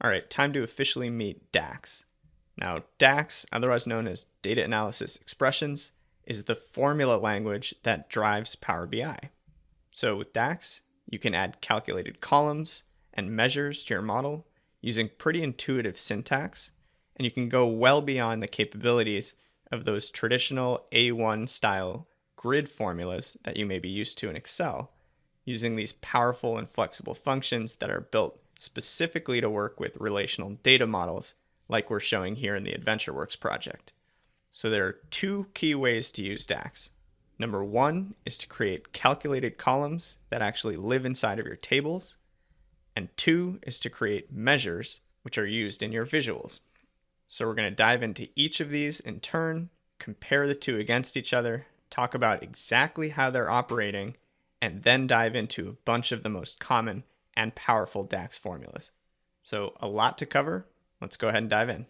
All right, time to officially meet DAX. Now, DAX, otherwise known as Data Analysis Expressions, is the formula language that drives Power BI. So with DAX, you can add calculated columns and measures to your model using pretty intuitive syntax, and you can go well beyond the capabilities of those traditional A1 style grid formulas that you may be used to in Excel, using these powerful and flexible functions that are built specifically to work with relational data models like we're showing here in the AdventureWorks project. So there are two key ways to use DAX. Number one is to create calculated columns that actually live inside of your tables. And two is to create measures, which are used in your visuals. So we're going to dive into each of these in turn, compare the two against each other, talk about exactly how they're operating, and then dive into a bunch of the most common and powerful DAX formulas. So a lot to cover. Let's go ahead and dive in.